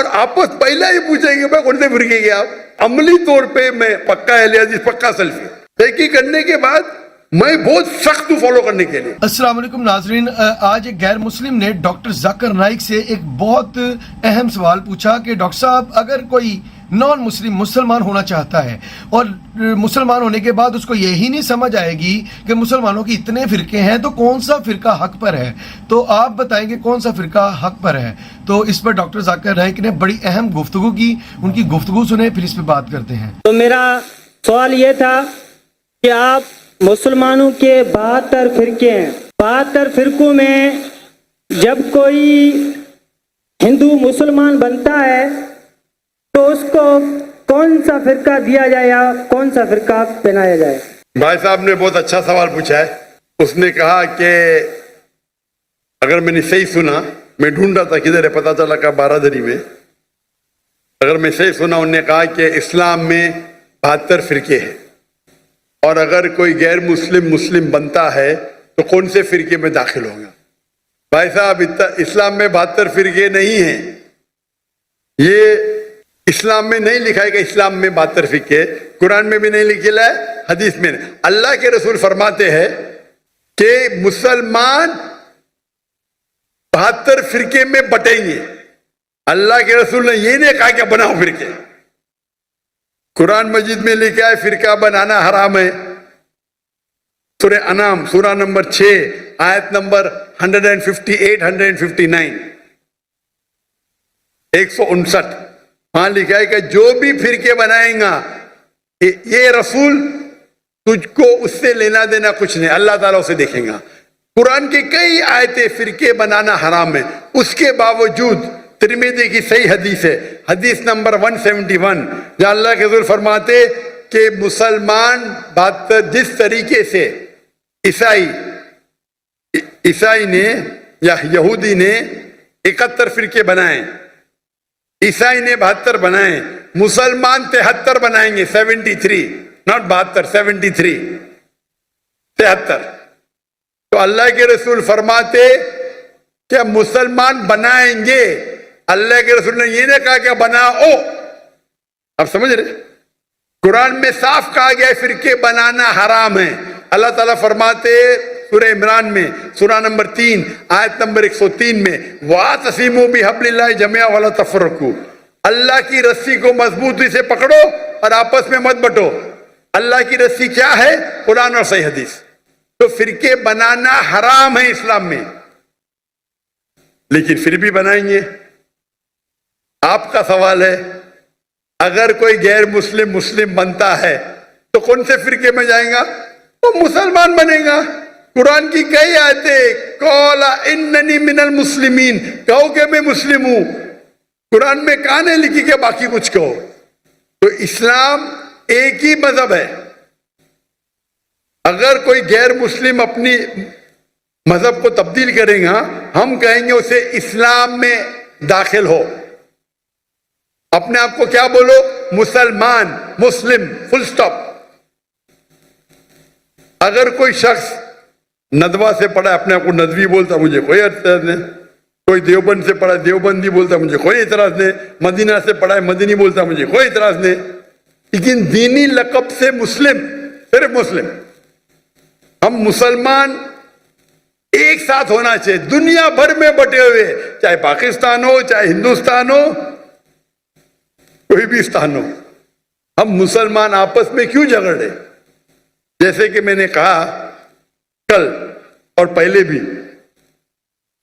اور آپس پہلا ہی پوچھیں گے بھائی کون سے فرقے کے آپ. عملی طور پہ میں پکا اہل حدیث پکا سلفی تحقیق کرنے کے بعد میں بہت سخت فالو کرنے کے لیے. السلام علیکم ناظرین. آج ایک غیر مسلم نے ڈاکٹر ذاکر نائک سے ایک بہت اہم سوال پوچھا کہ ڈاکٹر صاحب اگر کوئی نان مسلم مسلمان ہونا چاہتا ہے اور مسلمان ہونے کے بعد اس کو یہی نہیں سمجھ آئے گی کہ مسلمانوں کی اتنے فرقے ہیں تو کون سا فرقہ حق پر ہے, تو آپ بتائیں گے کون سا فرقہ حق پر ہے. تو اس پر ڈاکٹر ذاکر نائک نے بڑی اہم گفتگو کی, ان کی گفتگو سنیں پھر اس پہ بات کرتے ہیں. تو میرا سوال یہ تھا کہ آپ مسلمانوں کے 72 فرقے ہیں, 72 فرقوں میں جب کوئی ہندو مسلمان بنتا ہے تو اس کو کون سا فرقہ دیا جائے یا کون سا فرقہ پہنایا جائے؟ بھائی صاحب نے بہت اچھا سوال پوچھا ہے. اس نے کہا کہ اگر میں نے صحیح سنا, میں ڈھونڈ رہا تھا کدھر ہے, پتا چلا کہ بارادری میں, اگر میں صحیح سنا انہوں نے کہا کہ اسلام میں 72 فرقے ہیں اور اگر کوئی غیر مسلم بنتا ہے تو کون سے فرقے میں داخل ہوگا. بھائی صاحب اسلام میں 72 فرقے نہیں ہیں, یہ اسلام میں نہیں لکھا ہے کہ اسلام میں 72 فرقے, قرآن میں بھی نہیں لکھا ہے, حدیث میں نہیں. اللہ کے رسول فرماتے ہیں کہ مسلمان 72 فرقے میں بٹیں گے. اللہ کے رسول نے یہ نہیں کہا کہ بناؤ فرقے. قرآن مجید میں لکھا ہے فرقہ بنانا حرام ہے. سورہ انعام سورہ نمبر 6 آیت نمبر 158 159 159 وہاں لکھا ہے کہ جو بھی فرقے بنائیں گا یہ رسول تجھ کو اس سے لینا دینا کچھ نہیں, اللہ تعالیٰ اسے دیکھیں گا. قرآن کی کئی آیتیں فرقے بنانا حرام ہے, اس کے باوجود ترمذی کی صحیح حدیث ہے, حدیث نمبر 171, جہاں اللہ کے رسول فرماتے کہ مسلمان 72 جس طریقے سے عیسائی نے یا یہودی نے 71 فرقے بنائے, عیسائی نے 72 بنائے, مسلمان 73 بنائیں گے, 73 not 72 73 73. تو اللہ کے رسول فرماتے کہ مسلمان بنائیں گے, اللہ کے رسول نے یہ نہیں کہا کہ بناؤ. آپ سمجھ رہے, قرآن میں صاف کہا گیا ہے فرقے بنانا حرام ہے. اللہ تعالیٰ فرماتے سورہ عمران میں سورہ نمبر 3 آیت نمبر 103 میں وَاعْتَصِمُوا بِحَبْلِ اللَّهِ جَمِيعًا وَلَا تَفَرَّقُوا, اللہ کی رسی کو مضبوطی سے پکڑو اور آپس میں مت بٹو. اللہ کی رسی کیا ہے؟ قرآن اور صحیح حدیث. تو فرقے بنانا حرام ہے اسلام میں, لیکن پھر بھی بنائیں گے. آپ کا سوال ہے اگر کوئی غیر مسلم بنتا ہے تو کون سے فرقے میں جائیں گا؟ وہ مسلمان بنے گا. قرآن کی کئی آیتیں قَالَ إِنَّنِي مِنَ الْمُسْلِمِينَ, کہو کہ میں مسلم ہوں. قرآن میں کہاں نہیں لکھی کہ باقی کچھ کہو. تو اسلام ایک ہی مذہب ہے. اگر کوئی غیر مسلم اپنی مذہب کو تبدیل کرے گا, ہم کہیں گے اسے اسلام میں داخل ہو. اپنے آپ کو کیا بولو؟ مسلمان, مسلم, فل سٹاپ. اگر کوئی شخص ندوہ سے پڑھا ہے اپنے آپ کو ندوی بولتا, مجھے کوئی اعتراض نہیں. کوئی دیوبند سے پڑھا ہے دیوبندی بولتا, مجھے کوئی اعتراض نہیں. مدینہ سے پڑھا ہے مدینی بولتا, مجھے کوئی اعتراض نہیں. لیکن دینی لقب سے مسلم, صرف مسلم. ہم مسلمان ایک ساتھ ہونا چاہیے, دنیا بھر میں بٹے ہوئے, چاہے پاکستان ہو, چاہے ہندوستان ہو, کوئی بھی استان ہو. ہم مسلمان آپس میں کیوں جھگڑ رہے؟ جیسے کہ میں نے کہا کل اور پہلے بھی,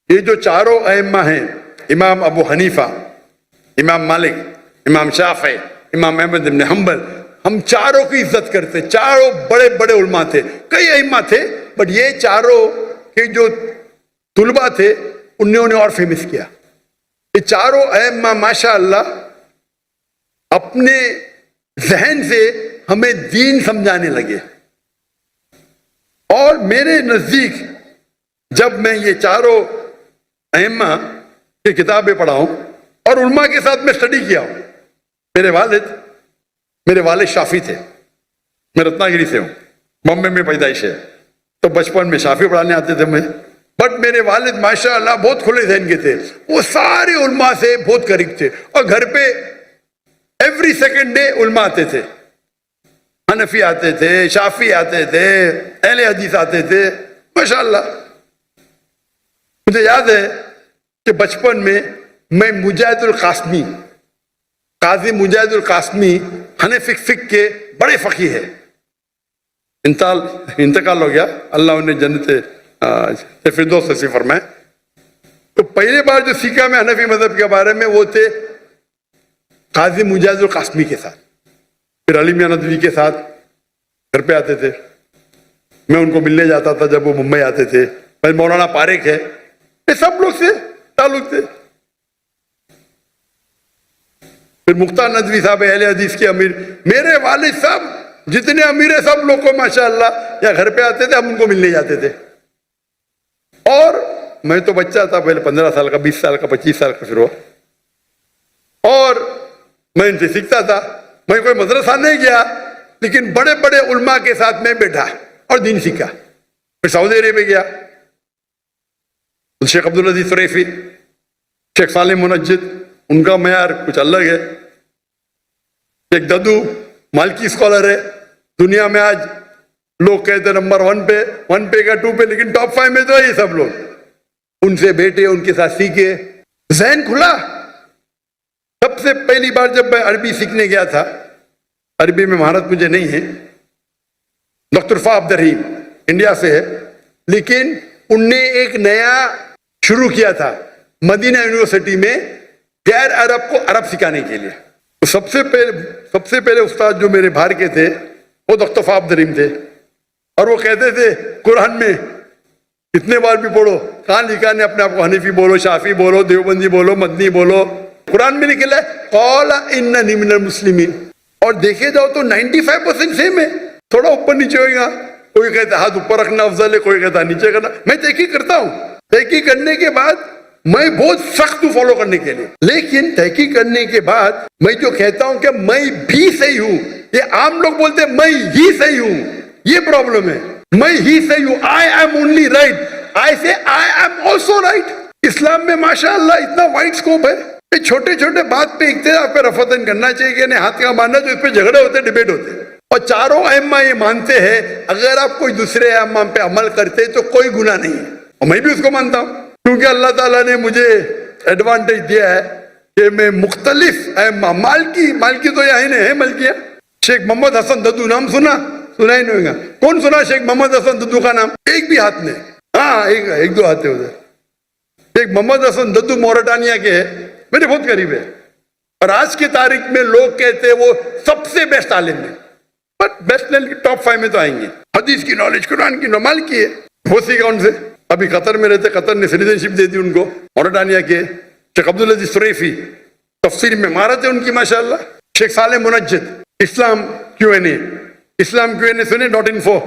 یہ جو چاروں ائمہ ہیں, امام ابو حنیفہ, امام مالک, امام شافعی, امام احمد بن حنبل, ہم چاروں کی عزت کرتے. چاروں بڑے بڑے علماء تھے, کئی ائمہ تھے, بٹ یہ چاروں کے جو طلباء تھے انہوں نے اور فیمس کیا. یہ چاروں ائمہ ماشاء اللہ اپنے ذہن سے ہمیں دین سمجھانے لگے. اور میرے نزدیک جب میں یہ چاروں ائمہ کی کتابیں پڑھا ہوں اور علماء کے ساتھ میں اسٹڈی کیا ہوں, میرے والد شافعی تھے, میں رتنا گری سے ہوں, بمبے میں پیدائش ہے, تو بچپن میں شافعی پڑھانے آتے تھے. میں بٹ میرے والد ماشاء اللہ بہت کھلے ذہن کے تھے، وہ سارے علماء سے بہت قریب تھے، اور گھر پہ ایوری سیکنڈ ڈے علماء آتے تھے، حنفی آتے تھے، شافی آتے تھے، اہل حدیث آتے تھے ماشاء اللہ۔ مجھے یاد ہے کہ بچپن میں مجاہد القاسمی، قاضی مجاہد القاسمی حنفی فقہ کے بڑے فقیہ ہے، انتقال ہو گیا، اللہ انہیں جنت فردوس نصیب فرمائے۔ تو پہلی بار جو سیکھا میں حنفی مذہب کے بارے میں وہ تھے قاضی مجاہد القاسمی کے ساتھ، پھر علی میاں ندوی کے ساتھ گھر پہ آتے تھے، میں ان کو ملنے جاتا تھا جب وہ ممبئی آتے تھے، پھر مولانا پاریک ہے، یہ سب لوگ سے تعلق تھے، پھر مختار ندوی صاحب اہل حدیث کے امیر، میرے والد صاحب جتنے امیر ہیں سب لوگ کو ماشاءاللہ یا گھر پہ آتے تھے، ہم ان کو ملنے جاتے تھے، اور میں تو بچہ تھا پہلے 15 سال کا، 20 سال کا، 25 سال کا، پھر ہوا، اور میں ان سے سیکھتا تھا۔ میں کوئی مدرسہ نہیں گیا، لیکن بڑے بڑے علماء کے ساتھ میں بیٹھا اور دین سیکھا۔ پھر سعودی عرب گیا، شیخ عبدالعزیز سریفی، شیخ صالح منجد، ان کا معیار کچھ الگ ہے۔ شیخ ددو مالکی اسکالر ہے، دنیا میں آج لوگ کہتے ہیں نمبر 1 پہ، 1 پہ کا 2 پہ، لیکن ٹاپ 5 میں تو ہے یہ سب لوگ۔ ان سے بیٹھے، ان کے ساتھ سیکھے، ذہن کھلا۔ سب سے پہلی بار جب میں عربی سیکھنے گیا تھا، عربی میں مہارت مجھے نہیں ہے، ڈاکٹر فا عبد الرحیم انڈیا سے ہے، لیکن ان نے ایک نیا شروع کیا تھا مدینہ یونیورسٹی میں غیر عرب کو عرب سکھانے کے لیے۔ سب سے پہلے استاد جو میرے باہر کے تھے وہ ڈاکٹر فا عبد الرحیم تھے، اور وہ کہتے تھے قرآن میں کتنے بار بھی پڑھو، کہاں لکھا نے اپنے آپ کو حنفی بولو، شافی بولو، دیوبندی بولو، مدنی بولو، قرآن میں نکلا ہے قال اننی من المسلمین، اور دیکھے جاؤ تو 95% سیم ہے، تھوڑا اوپر نیچے ہوئے گا، کوئی کہتا ہے ہاتھ اوپر رکھنا افضل ہے، کوئی کہتا ہے نیچے کرنا۔ میں تحقیق کرتا ہوں، تحقیق کرنے کے بعد میں بہت سخت ہوں فالو کرنے کے لیے، لیکن تحقیق کرنے کے بعد میں جو کہتا ہوں کہ میں بھی صحیح ہوں، یہ عام لوگ بولتے ہیں میں ہی صحیح ہوں، یہ پرابلم ہے۔ میں ہی صحیح ہوں، آئی ایم اونلی رائٹ، آئی سے آئی ایم آلسو رائٹ۔ اسلام میں ماشاءاللہ اتنا وائڈ اسکوپ ہے کہ چھوٹے چھوٹے بات پہ اختلاف پہ رفتن کرنا چاہیے کہ نہیں، ہاتھ کا ماننا، جو اس پہ جھگڑے ہوتے، ڈیبیٹ ہوتے، اور چاروں ائمہ یہ مانتے ہیں اگر آپ کوئی دوسرے ائمہ پہ عمل کرتے تو کوئی گناہ نہیں ہے، اور میں بھی اس کو مانتا ہوں، کیونکہ اللہ تعالیٰ نے مجھے ایڈوانٹیج دیا ہے کہ میں مختلف ائمہ، مالکی تو یہاں ہے ملکیہ، شیخ محمد حسن ددو نام سنا ہی نہیں ہوگا، کون سنا شیخ محمد حسن ددو کا نام؟ ایک بھی ہاتھ نہیں، ہاں ایک دو ہاتھ ادھر۔ شیخ محمد حسن ددو موریٹانیہ کے ہے، میرے بہت قریب ہے، اور آج کی تاریخ میں لوگ کہتے ہیں وہ سب سے بیسٹ عالم ہے، بٹ بیسٹ ٹاپ 5 میں تو آئیں گے۔ حدیث کی نالج، قرآن کی نمال کی ہے، وہ سیکھا ان سے۔ ابھی قطر میں رہتے، قطر نے سٹیزن شپ دے دی ان کو، موریٹانیہ کے شیخ عبدالعزیز سریفی، تفسیر میں مہارت ہے ان کی ماشاءاللہ۔ شیخ صالح منجد، اسلام کیو این اے سنے .info،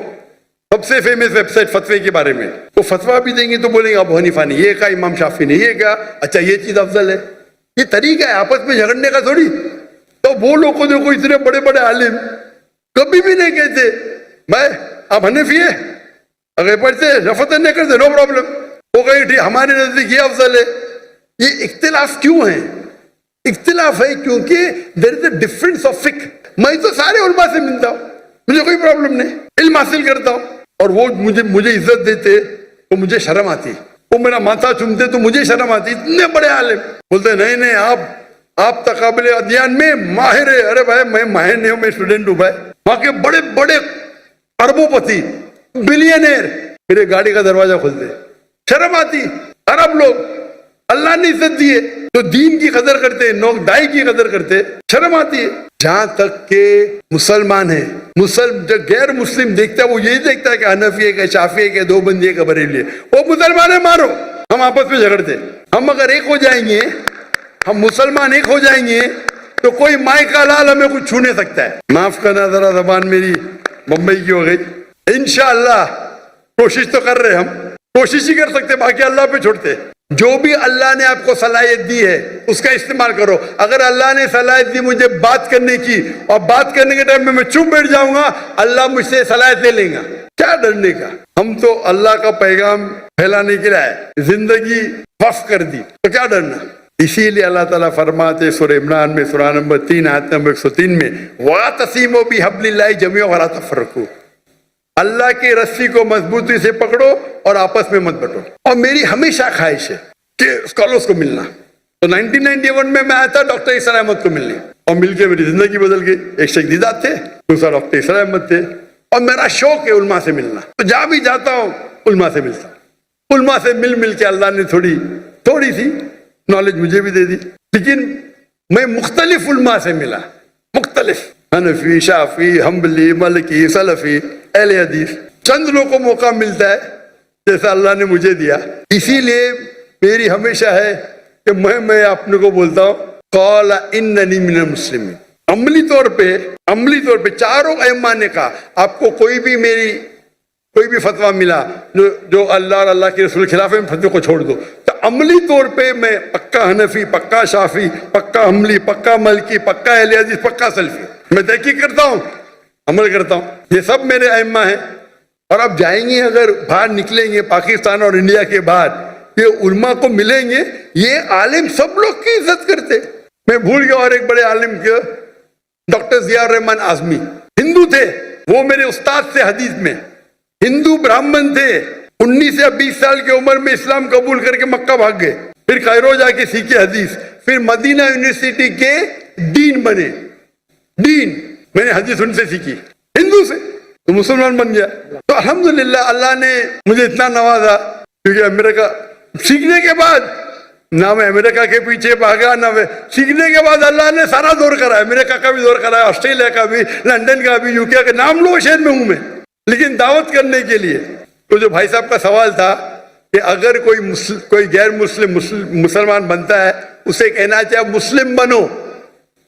سب سے فیمس ویب سائٹ فتوے کے بارے میں، وہ فتوا بھی دیں گے تو بولیں گے ابو حنیفہ نے یہ کہا، امام شافعی نے یہ کہا، اچھا یہ چیز افضل ہے۔ یہ طریقہ ہے آپس میں جھگڑنے کا تھوڑی۔ تو وہ لوگ کو دیکھو اتنے بڑے بڑے عالم کبھی بھی نہیں کہتے میں آپ حنفی ہے، اگر پڑھتے رفتن نہیں کرتے، نو پرابلم، وہ کہیں ٹھیک ہمارے نزدیک یہ افضل ہے۔ یہ اختلاف کیوں ہے؟ اختلاف ہے کیونکہ دیر از اے ڈفرنس آف فقہ۔ میں تو سارے علماء سے ملتا ہوں، مجھے کوئی پرابلم نہیں، علم حاصل کرتا ہوں، اور وہ مجھے عزت دیتے تو مجھے شرم آتی، وہ میرا ماتھا چومتے تو مجھے شرم آتی۔ اتنے بڑے عالم بولتے نہیں آپ تقابل ادیان میں ماہر ہے۔ ارے بھائی میں ماہر نہیں ہوں، میں اسٹوڈنٹ ہوں بھائی۔ وہاں کے بڑے بڑے اربوں پتی، بلینئر میرے گاڑی کا دروازہ کھولتے، شرم آتی۔ عرب لوگ اللہ نے عزت دی ہے تو دین کی قدر کرتے، نوک دائی کی قدر کرتے، شرم آتی ہے۔ جہاں تک کہ مسلمان ہیں، جو غیر مسلم دیکھتا ہے وہ یہی دیکھتا ہے کہ حنفی ہے کہ شافعی ہے کہ دیوبندی ہے کہ بریلوی ہے، وہ مسلمان ہے مارو، ہم آپس میں جھگڑتے۔ ہم اگر ایک ہو جائیں گے، ہم مسلمان ایک ہو جائیں گے تو کوئی مائی کا لال ہمیں کچھ چھو نہیں سکتا ہے۔ معاف کرنا ذرا زبان میری بمبئی کی ہو گئی۔ انشاءاللہ کوشش تو کر رہے، ہم کوشش ہی کر سکتے، باقی اللہ پہ چھوڑتے۔ جو بھی اللہ نے آپ کو صلاحیت دی ہے اس کا استعمال کرو۔ اگر اللہ نے صلاحیت دی مجھے بات کرنے کی، اور بات کرنے کے ٹائم میں چپ بیٹھ جاؤں گا، اللہ مجھ سے صلاحیت لے لیں گا۔ کیا ڈرنے کا؟ ہم تو اللہ کا پیغام پھیلانے کے لیے آئے, زندگی وقف کر دی, تو کیا ڈرنا؟ اسی لیے اللہ تعالیٰ فرماتے سورہ عمران میں سورہ نمبر 3 آیت نمبر 103 میں وَاعْتَصِمُوا بِحَبْلِ اللَّهِ جَمِيعًا وَلَا تَفَرَّقُوا, اللہ کی رسی کو مضبوطی سے پکڑو اور آپس میں مت بٹو. اور میری ہمیشہ خواہش ہے کہ اسکالرس کو ملنا. تو 1991 میں آیا تھا ڈاکٹر اسرار احمد کو ملنے, اور مل کے میری زندگی بدل گئی. ایک شیخ دیدات تھے, دوسرا ڈاکٹر اسرار احمد تھے, اور میرا شوق ہے علماء سے ملنا. تو جہاں بھی جاتا ہوں علماء سے ملتا ہوں. علماء سے مل کے اللہ نے تھوڑی سی نالج مجھے بھی دے دی. لیکن میں مختلف علماء سے ملا, مختلف, حنفی, شافعی, حنبلی, مالکی, سلفی, اہل حدیث. چند لوگوں کو موقع ملتا ہے جیسا اللہ نے مجھے دیا. اسی لیے میری ہمیشہ ہے کہ میں اپنے کو بولتا ہوں قال اننی من المسلمین. عملی طور پہ چاروں ائمہ نے کہا آپ کو کوئی بھی فتویٰ ملا جو اللہ اور اللہ کے رسول کے خلاف ہے, فتوے کو چھوڑ دو. تو عملی طور پہ میں پکا حنفی, پکا شافی, پکا حنبلی, پکا مالکی, پکا اہل حدیث, پکا سلفی. میں تحقیق کرتا ہوں, عمل کرتا ہوں. یہ سب میرے ائمہ ہیں. اور اب جائیں گے, اگر باہر نکلیں گے پاکستان اور انڈیا کے بعد, یہ علماء کو ملیں گے, یہ عالم سب لوگ کی عزت کرتے. میں بھول گیا اور ایک بڑے عالم کے ڈاکٹر ضیاء الرحمن اعظمی, ہندو تھے, وہ میرے استاد سے حدیث میں, ہندو برہمن تھے, 19 یا 20 سال کی عمر میں اسلام قبول کر کے مکہ بھاگ گئے, پھر کائرو جا کے سیکھے حدیث, پھر مدینہ یونیورسٹی کے ڈین بنے. ڈین میں نے حدیث ان سے سیکھی, ہندو سے, تو مسلمان بن گیا. تو الحمدللہ اللہ نے مجھے اتنا نوازا, کیونکہ امریکہ سیکھنے کے بعد نہ میں امریکہ کے پیچھے بھاگا, نہ میں سیکھنے کے بعد اللہ نے سارا دور کرا, امریکہ کا بھی دور کرا, آسٹریلیا کا بھی, لندن کا بھی, UK کا, نام لو شہر میں ہوں میں. لیکن دعوت کرنے کے لیے تو جو بھائی صاحب کا سوال تھا کہ اگر کوئی غیر مسلمان بنتا ہے, اسے کہنا چاہے مسلم بنو,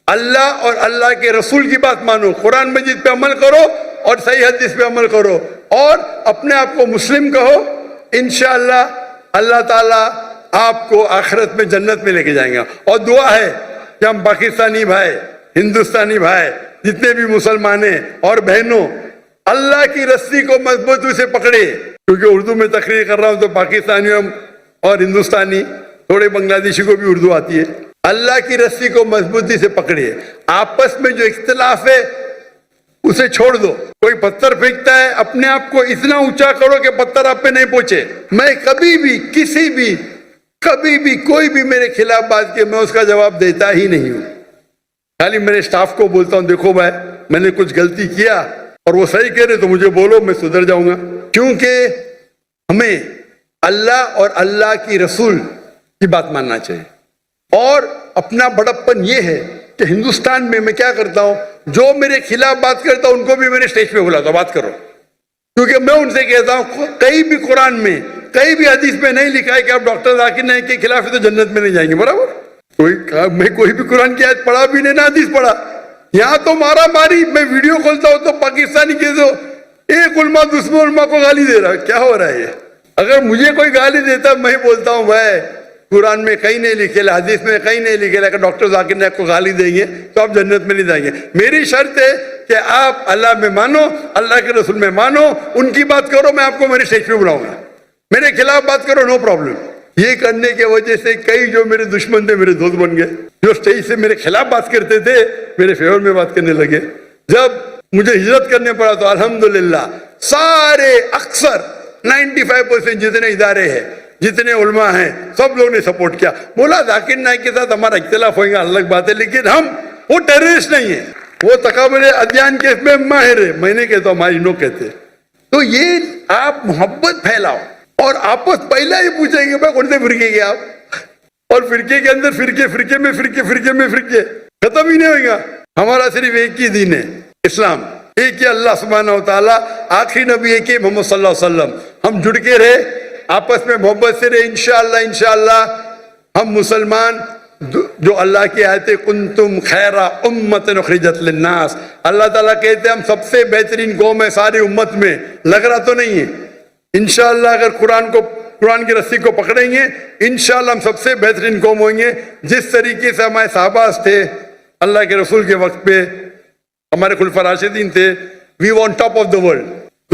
اللہ اور اللہ کے رسول کی بات مانو, قرآن مجید پہ عمل کرو اور صحیح حدیث پہ عمل کرو, اور اپنے آپ کو مسلم کہو. انشاءاللہ اللہ تعالیٰ آپ کو آخرت میں جنت میں لے کے جائیں گا. اور دعا ہے کہ ہم پاکستانی بھائی, ہندوستانی بھائی, جتنے بھی مسلمان ہیں اور بہنوں, اللہ کی رسی کو مضبوطی سے پکڑے. کیونکہ اردو میں تقریر کر رہا ہوں تو پاکستانیوں اور ہندوستانی, تھوڑے بنگلہ دیشی کو بھی اردو آتی ہے. اللہ کی رسی کو مضبوطی سے پکڑے. آپس میں جو اختلاف ہے اسے چھوڑ دو. کوئی پتھر پھینکتا ہے, اپنے آپ کو اتنا اونچا کرو کہ پتھر آپ پہ نہیں پہنچے. میں کبھی بھی کوئی بھی میرے خلاف بات کی, میں اس کا جواب دیتا ہی نہیں ہوں. خالی میرے سٹاف کو بولتا ہوں دیکھو بھائی میں نے کچھ غلطی کیا اور وہ صحیح کہہ رہے تو مجھے بولو, میں سدھر جاؤں گا. کیونکہ ہمیں اللہ اور اللہ کی رسول کی بات ماننا چاہیے. اور اپنا بڑپن یہ ہے کہ ہندوستان میں کیا کرتا ہوں, جو میرے خلاف بات کرتا ہوں ان کو بھی میں نے اسٹیج پہ بلاتا ہوں بات کرو. کیونکہ میں ان سے کہتا ہوں کہیں بھی قرآن میں, کہیں بھی حدیث میں نہیں لکھا ہے کہ آپ ڈاکٹر ذاکر نائک کے خلاف ہے تو جنت میں نہیں جائیں گے. برابر, میں کوئی بھی قرآن کی آیت پڑھا بھی نہیں, نہ حدیث پڑھا. یہاں تو مارا ماری, میں ویڈیو کھولتا ہوں تو پاکستانی کے دو ایک علماء دوسرے علماء کو گالی دے رہا ہے. کیا ہو رہا ہے یہ؟ اگر مجھے کوئی گالی دیتا میں بولتا ہوں بھائی قرآن میں کہیں نہیں لکھے, حدیث میں کہیں نہیں لکھے, اگر ڈاکٹر ذاکر نائک کو گالی دیں گے تو آپ جنت میں نہیں جائیں گے. میری شرط ہے کہ آپ اللہ میں مانو, اللہ کے رسول میں مانو, ان کی بات کرو, میں آپ کو میرے اسٹیج پہ بلاؤں گا. میرے خلاف بات کرو, نو پرابلم. یہ کرنے کی وجہ سے کئی جو میرے دشمن تھے میرے دوست بن گئے. جو اسٹیج سے میرے خلاف بات کرتے تھے میرے فیور میں بات کرنے لگے. جب مجھے ہجرت کرنے پڑا تو الحمدللہ سارے اکثر 95% جتنے ادارے ہیں, جتنے علماء ہیں, سب لوگوں نے سپورٹ کیا. بولا ذاکر نائک کے ساتھ ہمارا اختلاف ہوگا الگ بات ہے, لیکن ہم وہ ٹیررسٹ نہیں ہیں, وہ تکابر ادیان کے اس میں ماہر ہے. میں نے کہتا ہوں ہماری نو کہتے. تو یہ آپ محبت پھیلاؤ اور آپس پہلا ہی پوچھیں گے بھائی کون سے فرقے کے آپ, اور فرقے کے اندر فرقے میں فرقے ختم ہی نہیں ہوئے گا. ہمارا صرف ایک ہی دین ہے اسلام, ایک ہی اللہ سبحانہ و تعالیٰ, آخری نبی ایک ہی محمد صلی اللہ علیہ وسلم. ہم جڑ کے رہے, آپس میں محبت سے رہے, انشاءاللہ ہم مسلمان جو اللہ کی آیت کنتم خیر امت اخرجت للناس, اللہ تعالیٰ کہتے ہیں ہم سب سے بہترین قوم ہے ساری امت میں. لگ رہا تو نہیں ہے. انشاءاللہ اگر قرآن کی رسی کو پکڑیں گے انشاءاللہ ہم سب سے بہترین قوم ہوئیں گے. جس طریقے سے ہمارے صحابہ تھے اللہ کے رسول کے وقت پہ, ہمارے خلفاء راشدین تھے, we want top of the world.